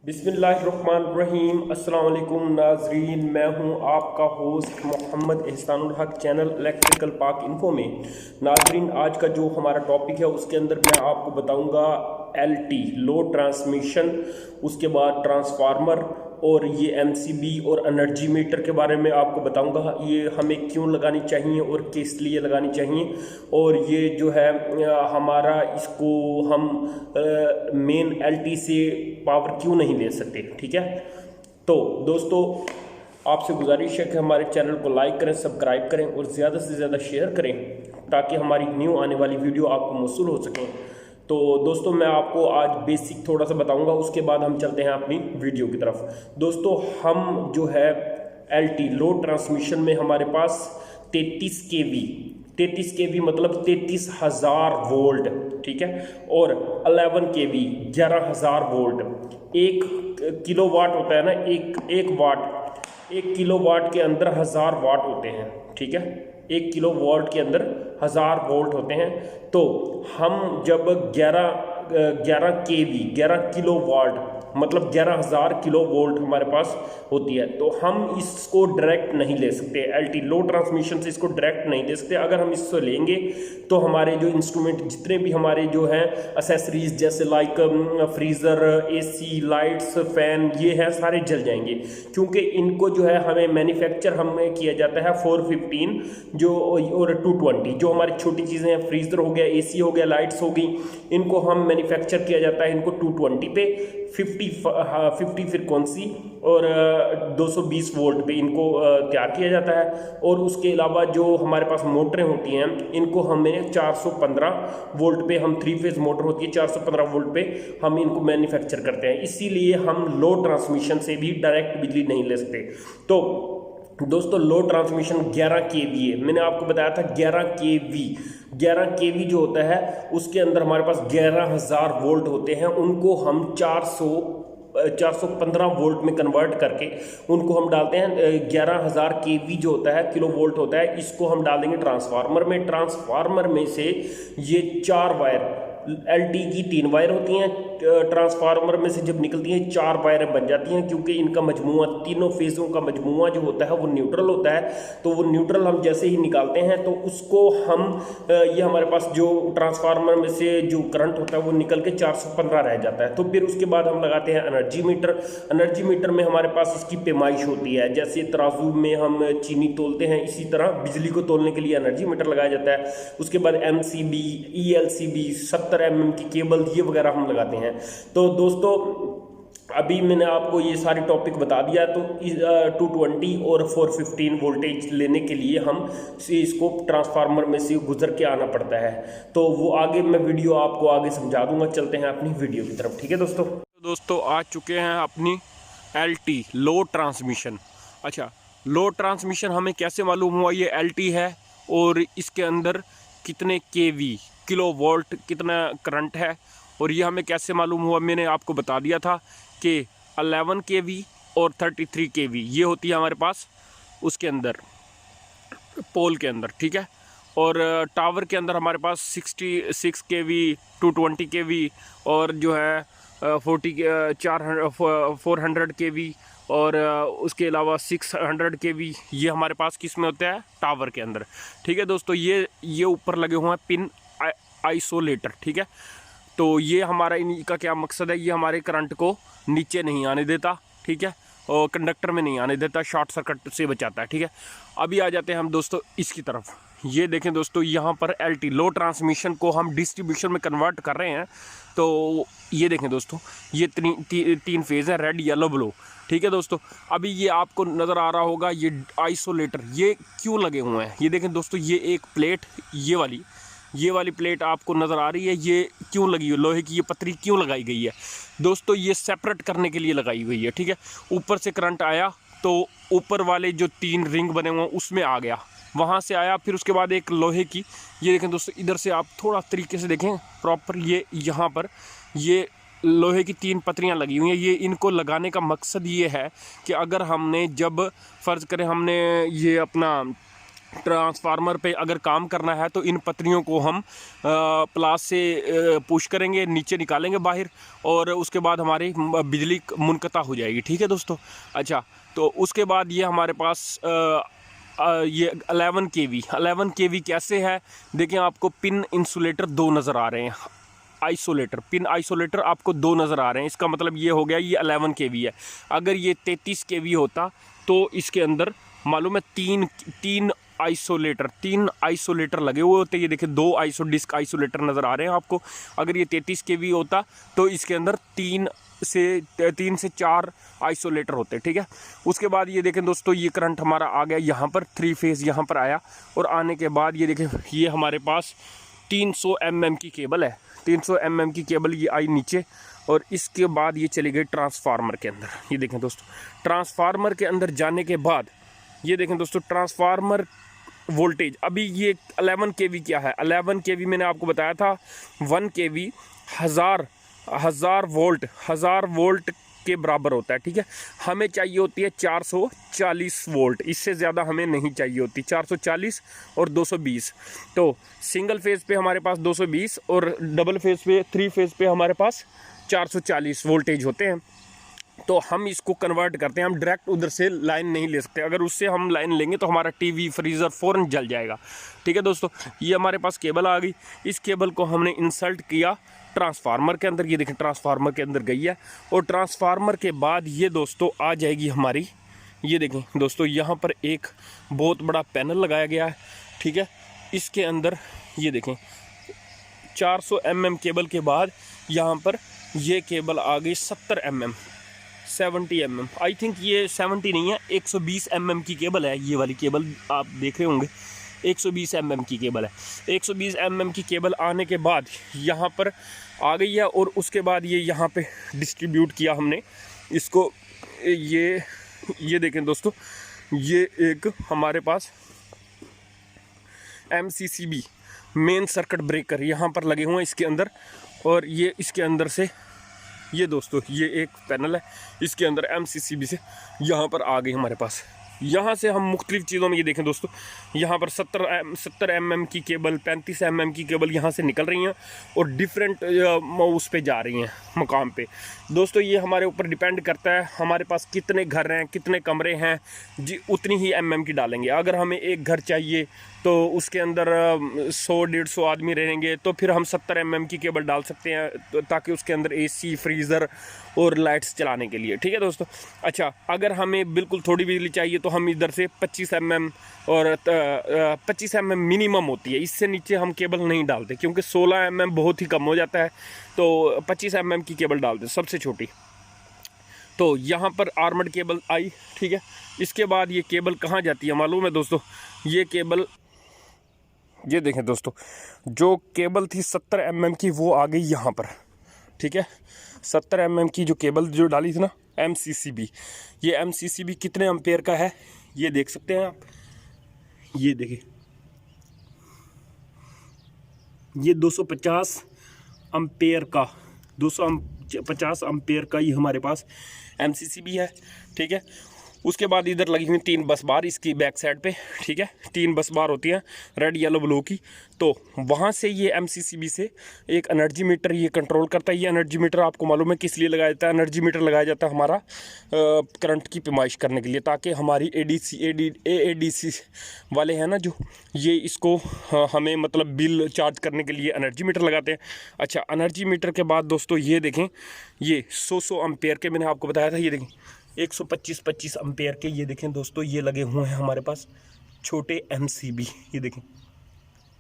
बिस्मिल्लाहिर्रहमानिर्रहीम। अस्सलाम वालेकुम नाजरीन, मैं हूं आपका होस्ट मोहम्मद एहसानुल हक, चैनल इलेक्ट्रिकल पाक इन्फो में। नाजरीन, आज का जो हमारा टॉपिक है उसके अंदर मैं आपको बताऊंगा LT लो ट्रांसमिशन, उसके बाद ट्रांसफार्मर और ये MCB और एनर्जी मीटर के बारे में आपको बताऊंगा। ये हमें क्यों लगानी चाहिए और किस लिए लगानी चाहिए, और ये जो है हमारा इसको हम मेन LT से पावर क्यों नहीं ले सकते। ठीक है, तो दोस्तों आपसे गुजारिश है कि हमारे चैनल को लाइक करें, सब्सक्राइब करें और ज़्यादा से ज़्यादा शेयर करें ताकि हमारी न्यू आने वाली वीडियो आपको मौसूल हो सकें। तो दोस्तों मैं आपको आज बेसिक थोड़ा सा बताऊंगा, उसके बाद हम चलते हैं अपनी वीडियो की तरफ। दोस्तों हम जो है LT लो ट्रांसमिशन में हमारे पास 33 kV मतलब 33,000 वोल्ट, ठीक है, और 11 kV 11,000 वोल्ट। 1 किलोवाट होता है ना, एक किलोवाट के अंदर 1000 वाट होते हैं। ठीक है, 1 किलोवाट के अंदर 1000 वोल्ट होते हैं। तो हम जब 11 किलोवाट मतलब 11,000 किलो वोल्ट हमारे पास होती है, तो हम इसको डायरेक्ट नहीं ले सकते। LT लो ट्रांसमिशन से इसको डायरेक्ट नहीं ले सकते। अगर हम इससे लेंगे तो हमारे जो इंस्ट्रूमेंट जितने भी हमारे जो हैं एसेसरीज जैसे like freezer, AC, lights, fan, ये है सारे जल जाएंगे, क्योंकि इनको जो है हमें मैन्युफैक्चर हमें किया जाता है 415 जो और 220। जो हमारी छोटी चीज़ें हैं, फ्रीज़र हो गया, AC हो गया, लाइट्स हो गई, इनको हम मैन्युफैक्चर किया जाता है इनको 220 पे 50 फ्रिक्वेंसी और 220 वोल्ट पे इनको तैयार किया जाता है। और उसके अलावा जो हमारे पास मोटरें होती हैं इनको हमें 415 वोल्ट पे, हम 3 फेज मोटर होती है 415 वोल्ट पे हम इनको मैन्युफैक्चर करते हैं। इसीलिए हम लो ट्रांसमिशन से भी डायरेक्ट बिजली नहीं ले सकते। तो दोस्तों लो ट्रांसमिशन 11 kV है, मैंने आपको बताया था 11 kV जो होता है उसके अंदर हमारे पास 11,000 वोल्ट होते हैं। उनको हम 415 वोल्ट में कन्वर्ट करके उनको हम डालते हैं 11,000 kV जो होता है, किलो वोल्ट होता है, इसको हम डाल देंगे ट्रांसफार्मर में। ट्रांसफार्मर में से ये 4 वायर, LT की 3 वायर होती हैं, ट्रांसफार्मर में से जब निकलती हैं 4 वायरें बन जाती हैं, क्योंकि इनका मजमूआ, तीनों फेज़ों का मजमूआ जो होता है वो न्यूट्रल होता है। तो वो न्यूट्रल हम जैसे ही निकालते हैं तो उसको हम ये हमारे पास जो ट्रांसफार्मर में से जो करंट होता है वो निकल के 415 रह जाता है। तो फिर उसके बाद हम लगाते हैं एनर्जी मीटर। एनर्जी मीटर में हमारे पास इसकी पैमाइश होती है, जैसे तराजू में हम चीनी तोलते हैं, इसी तरह बिजली को तोलने के लिए एनर्जी मीटर लगाया जाता है। उसके बाद MCB, ELCB, 70 mm की केबल, ये वगैरह हम लगाते हैं। तो दोस्तों अभी मैंने आपको ये सारे टॉपिक बता दिया। तो 220 और 415 वोल्टेज लेने के लिए हम इसको ट्रांसफार्मर में से गुजर के आना पड़ता है। तो वो आगे मैं वीडियो आपको आगे समझा दूंगा। चलते हैं अपनी वीडियो की तरफ। ठीक है दोस्तों आ चुके हैं अपनी LT लो ट्रांसमिशन। अच्छा, लो ट्रांसमिशन हमें कैसे मालूम हुआ ये LT है और इसके अंदर कितने kV किलो वोल्ट कितना करंट है, और ये हमें कैसे मालूम हुआ? मैंने आपको बता दिया था कि 11 kV और 33 kV ये होती है हमारे पास उसके अंदर पोल के अंदर। ठीक है, और टावर के अंदर हमारे पास 66 kV, 220 kV और जो है 400 kV और उसके अलावा 600 kV ये हमारे पास किस में होता है? टावर के अंदर। ठीक है दोस्तों, ये ऊपर लगे हुए हैं पिन आइसोलेटर। ठीक है, तो ये हमारा इनका क्या मकसद है? ये हमारे करंट को नीचे नहीं आने देता, ठीक है, और कंडक्टर में नहीं आने देता, शॉर्ट सर्किट से बचाता है। ठीक है, अभी आ जाते हैं हम दोस्तों इसकी तरफ। ये देखें दोस्तों, यहाँ पर LT लो ट्रांसमिशन को हम डिस्ट्रीब्यूशन में कन्वर्ट कर रहे हैं। तो ये देखें दोस्तों, ये तीन फेज़ है, रेड, येलो, ब्लू। ठीक है दोस्तों, अभी ये आपको नज़र आ रहा होगा ये आइसोलेटर ये क्यों लगे हुए हैं। ये देखें दोस्तों, ये एक प्लेट, ये वाली प्लेट आपको नज़र आ रही है, ये क्यों लगी है? लोहे की ये पतरी क्यों लगाई गई है दोस्तों? ये सेपरेट करने के लिए लगाई हुई है। ठीक है, ऊपर से करंट आया तो ऊपर वाले जो 3 रिंग बने हुए हैं उसमें आ गया, वहाँ से आया, फिर उसके बाद एक लोहे की, ये देखें दोस्तों, इधर से आप थोड़ा तरीके से देखें प्रॉपर, ये यहाँ पर ये लोहे की 3 पतरियाँ लगी हुई हैं। ये इनको लगाने का मकसद ये है कि अगर हमने जब फ़र्ज़ करें हमने ये अपना ट्रांसफार्मर पे अगर काम करना है तो इन पत्रियों को हम प्लास से पुश करेंगे, नीचे निकालेंगे बाहर, और उसके बाद हमारी बिजली मुनक़ता हो जाएगी। ठीक है दोस्तों। अच्छा, तो उसके बाद ये हमारे पास ये 11 kV कैसे है, देखें आपको पिन इंसुलेटर 2 नज़र आ रहे हैं, आइसोलेटर, पिन आइसोलेटर आपको 2 नज़र आ रहे हैं। इसका मतलब ये हो गया ये 11 kV है। अगर ये 33 kV होता तो इसके अंदर मालूम है तीन आइसोलेटर लगे हुए होते। ये देखिए 2 डिस्क आइसोलेटर नज़र आ रहे हैं आपको। अगर ये 33 kV होता तो इसके अंदर 3 से 4 आइसोलेटर होते। ठीक है। उसके बाद ये देखें दोस्तों, ये करंट हमारा आ गया यहाँ पर, 3 फेज़ यहाँ पर आया, और आने के बाद ये देखें ये हमारे पास 300 mm की केबल है। 300 mm की केबल ये आई नीचे, और इसके बाद ये चली गई ट्रांसफार्मर के अंदर। ये देखें दोस्तों, ट्रांसफार्मर के अंदर जाने के बाद ये देखें दोस्तों, ट्रांसफार्मर वोल्टेज अभी ये 11 kV क्या है। 11 kV मैंने आपको बताया था 1 kV 1000 वोल्ट के बराबर होता है। ठीक है। हमें चाहिए होती है 440 वोल्ट, इससे ज़्यादा हमें नहीं चाहिए होती। 440 और 220, तो सिंगल फेज़ पे हमारे पास 220 और डबल फेज़ पे 3 फेज़ पे हमारे पास 440 वोल्टेज होते हैं। तो हम इसको कन्वर्ट करते हैं, हम डायरेक्ट उधर से लाइन नहीं ले सकते। अगर उससे हम लाइन लेंगे तो हमारा टीवी फ्रीज़र फ़ौरन जल जाएगा। ठीक है दोस्तों। ये हमारे पास केबल आ गई, इस केबल को हमने इंसर्ट किया ट्रांसफार्मर के अंदर। ये देखें ट्रांसफार्मर के अंदर गई है, और ट्रांसफार्मर के बाद ये दोस्तों आ जाएगी हमारी, ये देखें दोस्तों यहाँ पर एक बहुत बड़ा पैनल लगाया गया है। ठीक है। इसके अंदर ये देखें 400 mm केबल के बाद यहाँ पर ये केबल आ गई 70 mm, आई थिंक ये 70 नहीं है, 120 mm की केबल है। ये वाली केबल आप देख रहे होंगे 120 mm की केबल है। 120 mm की केबल आने के बाद यहाँ पर आ गई है, और उसके बाद ये यहाँ पे डिस्ट्रीब्यूट किया हमने इसको। ये देखें दोस्तों, ये एक हमारे पास MCCB मेन सर्किट ब्रेकर यहाँ पर लगे हुए हैं इसके अंदर, और ये इसके अंदर से ये दोस्तों ये एक पैनल है, इसके अंदर MCCB से यहाँ पर आ गई हमारे पास। यहाँ से हम मुख्तलिफ चीज़ों में ये देखें दोस्तों, यहाँ पर 70 mm की केबल, 35 mm की केबल यहाँ से निकल रही हैं और डिफरेंट उस पे जा रही हैं मकाम पे। दोस्तों ये हमारे ऊपर डिपेंड करता है हमारे पास कितने घर हैं, कितने कमरे हैं, जी उतनी ही mm की डालेंगे। अगर हमें एक घर चाहिए तो उसके अंदर 100-150 आदमी रहेंगे तो फिर हम 70 mm की केबल डाल सकते हैं, ताकि उसके अंदर AC, फ्रीज़र और लाइट्स चलाने के लिए। ठीक है दोस्तों। अच्छा, अगर हमें बिल्कुल थोड़ी बिजली चाहिए तो हम इधर से 25 mm और 25 mm मिनिमम होती है, इससे नीचे हम केबल नहीं डालते, क्योंकि 16 mm बहुत ही कम हो जाता है। तो 25 mm की केबल डालते सबसे छोटी। तो यहाँ पर आर्मर्ड केबल आई। ठीक है। इसके बाद ये केबल कहाँ जाती है मालूम है दोस्तों, ये केबल ये देखें दोस्तों, जो केबल थी 70 mm की वो आ गई यहाँ पर। ठीक है। 70 mm की जो केबल जो डाली थी ना MCCB, ये MCCB कितने एम्पेयर का है ये देख सकते हैं आप। ये देखिए ये 250 एम्पेयर का 250 एम्पेयर का ये हमारे पास MCCB है। ठीक है। उसके बाद इधर लगी हुई 3 बस बार इसकी बैक साइड पे। ठीक है। 3 बस बार होती हैं रेड, येलो, ब्लू की। तो वहाँ से ये MCCB से एक एनर्जी मीटर ये कंट्रोल करता है। ये एनर्जी मीटर आपको मालूम है किस लिए लगाया जाता है। एनर्जी मीटर लगाया जाता है हमारा करंट की पैमाइश करने के लिए, ताकि हमारी ADC वाले हैं ना जो, ये इसको हमें मतलब बिल चार्ज करने के लिए एनर्जी मीटर लगाते हैं। अच्छा, एनर्जी मीटर के बाद दोस्तों ये देखें, ये 100 एम्पेयर के मैंने आपको बताया था। ये देखें 125 एम्पेयर के ये देखें दोस्तों, ये लगे हुए हैं हमारे पास छोटे MCB। ये देखें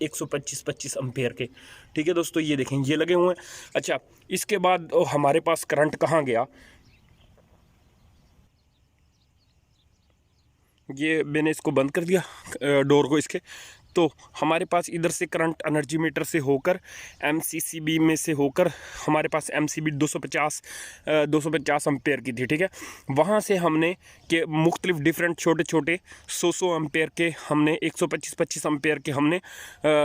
125 एम्पेयर के। ठीक है दोस्तों। ये देखें ये लगे हुए हैं। अच्छा, इसके बाद हमारे पास करंट कहाँ गया, ये मैंने इसको बंद कर दिया डोर को इसके। तो हमारे पास इधर से करंट एनर्जी मीटर से होकर MCCB में से होकर हमारे पास MCB 250 एम्पेयर की थी, ठीक है। वहाँ से हमने के मुख्तलिफ डिफरेंट छोटे छोटे 100 एम्पेयर के हमने 125 एम्पेयर के हमने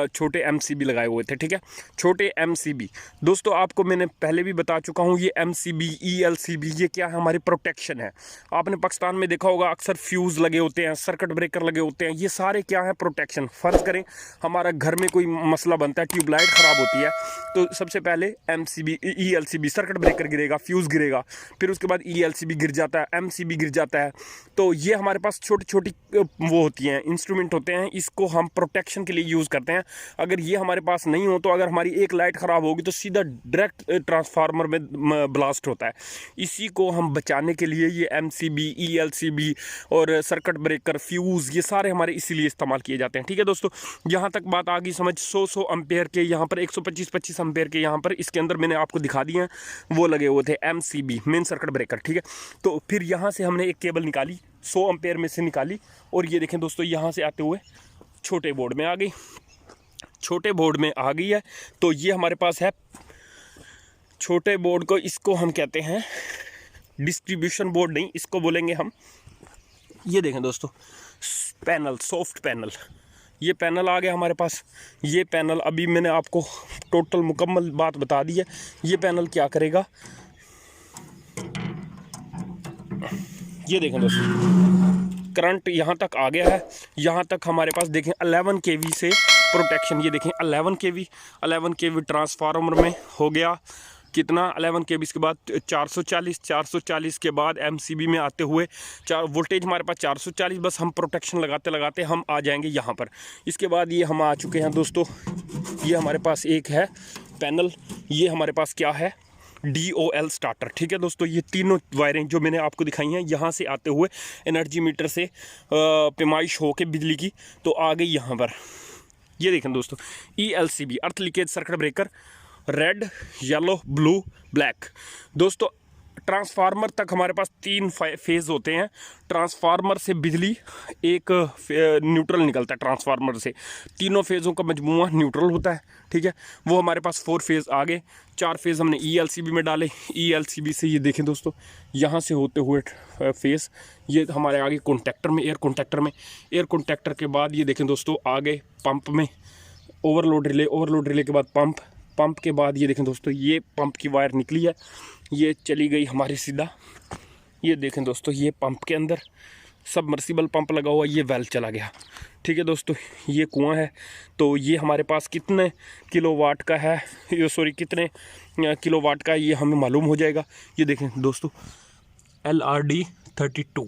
छोटे MCB लगाए हुए थे, ठीक है। छोटे MCB दोस्तों आपको मैंने पहले भी बता चुका हूँ, ये MCB ELCB ये क्या है, हमारी प्रोटेक्शन है। आपने पाकिस्तान में देखा होगा अक्सर फ्यूज़ लगे होते हैं, सर्किट ब्रेकर लगे होते हैं, ये सारे क्या है, प्रोटेक्शन। फ़र्ज़ करें हमारा घर में कोई मसला बनता है, ट्यूबलाइट ख़राब होती है, तो सबसे पहले MCB ELCB सर्किट ब्रेकर गिरेगा, फ्यूज़ गिरेगा, फिर उसके बाद ELCB गिर जाता है, MCB गिर जाता है। तो ये हमारे पास छोटी छोटी वो होती हैं, इंस्ट्रूमेंट होते हैं, इसको हम प्रोटेक्शन के लिए यूज़ करते हैं। अगर ये हमारे पास नहीं हो तो अगर हमारी एक लाइट ख़राब होगी तो सीधा डायरेक्ट ट्रांसफार्मर में ब्लास्ट होता है। इसी को हम बचाने के लिए ये MCB ELCB और सर्किट ब्रेकर फ्यूज़ ये सारे हमारे इसीलिए इस्तेमाल किए जाते हैं, ठीक है दोस्तों। यहाँ तक बात आ गई समझ। 100 एम्पेयर के यहाँ पर 125 एम्पेयर के यहाँ पर इसके अंदर मैंने आपको दिखा दिए हैं, वो लगे हुए थे MCB मेन सर्किट ब्रेकर, ठीक है। तो फिर यहाँ से हमने एक केबल निकाली, 100 एम्पेयर में से निकाली, और ये देखें दोस्तों यहाँ से आते हुए छोटे बोर्ड में आ गई, छोटे बोर्ड में आ गई है। तो ये हमारे पास है छोटे बोर्ड को, इसको हम कहते हैं डिस्ट्रीब्यूशन बोर्ड, नहीं इसको बोलेंगे हम, ये देखें दोस्तों पैनल, सॉफ्ट पैनल, ये पैनल आ गया हमारे पास। ये पैनल अभी मैंने आपको टोटल मुकम्मल बात बता दी है। ये पैनल क्या करेगा, ये देखें दोस्तों करंट यहाँ तक आ गया है, यहाँ तक हमारे पास देखें 11 kV से प्रोटेक्शन, ये देखें 11 kV ट्रांसफार्मर में हो गया कितना, 11 kV के बाद 440 के बाद MCB में आते हुए वोल्टेज हमारे पास 440, बस हम प्रोटेक्शन लगाते लगाते हम आ जाएंगे यहाँ पर। इसके बाद ये हम आ चुके हैं दोस्तों, ये हमारे पास एक है पैनल, ये हमारे पास क्या है, DOL स्टार्टर, ठीक है दोस्तों। ये तीनों वायरें जो मैंने आपको दिखाई हैं यहाँ से आते हुए एनर्जी मीटर से पैमाइश हो के बिजली की तो आ गई यहाँ पर। ये देखें दोस्तों ELCB अर्थ leakage circuit breaker, red yellow blue black. दोस्तों ट्रांसफार्मर तक हमारे पास 3 फेज़ होते हैं। ट्रांसफार्मर से बिजली एक न्यूट्रल निकलता है, ट्रांसफार्मर से तीनों फेज़ों का मजमूआ न्यूट्रल होता है, ठीक है। वो हमारे पास 4 फेज़ आ गए, 4 फेज़ हमने ELCB में डाले। ELCB से ये देखें दोस्तों यहाँ से होते हुए फेज़ ये हमारे आगे कॉन्टैक्टर में, एयर कॉन्टैक्टर के बाद ये देखें दोस्तों आ गए पंप में, ओवरलोड रिले के बाद पंप के बाद ये देखें दोस्तों ये पंप की वायर निकली है, ये चली गई हमारी सीधा, ये देखें दोस्तों ये पंप के अंदर सबमर्सिबल पंप लगा हुआ, ये वेल चला गया, ठीक है दोस्तों। ये कुआं है, तो ये हमारे पास कितने किलोवाट का है, कितने किलोवाट का ये हमें मालूम हो जाएगा। ये देखें दोस्तों LRD 32,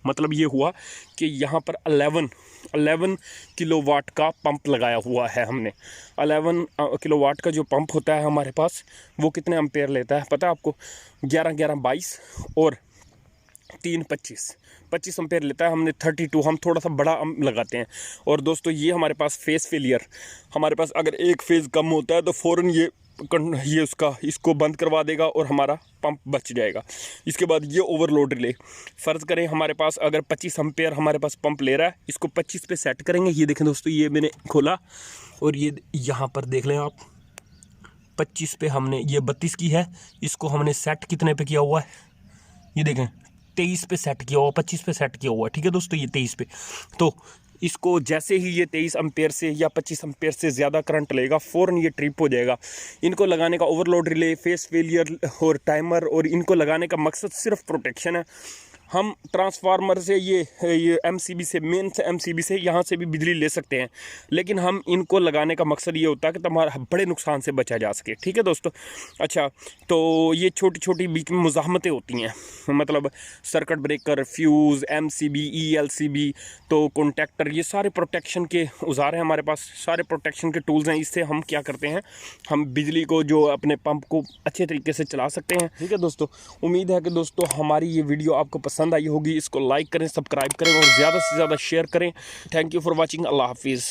मतलब ये हुआ कि यहाँ पर 11 किलोवाट का पंप लगाया हुआ है हमने। 11 किलोवाट का जो पंप होता है हमारे पास वो कितने एम्पेयर लेता है पता है आपको, 11-22 और 3-25 एम्पेयर लेता है। हमने 32, हम थोड़ा सा बड़ा लगाते हैं। और दोस्तों ये हमारे पास फेज़ फेलियर, हमारे पास अगर एक फेज़ कम होता है तो फ़ौरन ये इसको बंद करवा देगा और हमारा पंप बच जाएगा। इसके बाद ये ओवरलोड रिले, फ़र्ज़ करें हमारे पास अगर 25 एम्पेयर हमारे पास पंप ले रहा है, इसको 25 पे सेट करेंगे। ये देखें दोस्तों ये मैंने खोला और ये यहाँ पर देख लें आप, 25 पे हमने, ये 32 की है, इसको हमने सेट कितने पे किया हुआ है, ये देखें 23 पे सेट किया हुआ, 25 पे सेट किया हुआ है, ठीक है दोस्तों ये 23 पे। तो इसको जैसे ही ये 23 एम्पेयर से या 25 एम्पेयर से ज़्यादा करंट लेगा फ़ौरन ये ट्रिप हो जाएगा। इनको लगाने का ओवरलोड रिले, फेस फेलियर और टाइमर, और इनको लगाने का मकसद सिर्फ प्रोटेक्शन है। हम ट्रांसफार्मर से ये MCB से, मेन से MCB से यहाँ से भी बिजली ले सकते हैं, लेकिन हम इनको लगाने का मकसद ये होता है कि तुम्हारा बड़े नुकसान से बचा जा सके, ठीक है दोस्तों। अच्छा, तो ये छोटी छोटी बीच में मुज़ाहमतें होती हैं, मतलब circuit breaker, fuse, MCB, ELCB, तो कॉन्टैक्टर, ये सारे प्रोटेक्शन के औजार हैं हमारे पास, सारे प्रोटेक्शन के टूल्स हैं। इससे हम क्या करते हैं, हम बिजली को जो अपने पंप को अच्छे तरीके से चला सकते हैं, ठीक है दोस्तों। उम्मीद है कि दोस्तों हमारी ये वीडियो आपको पसंद आई होगी। इसको लाइक करें, सब्सक्राइब करें और ज़्यादा से ज़्यादा शेयर करें। Thank you for watching. अल्लाह हाफिज़।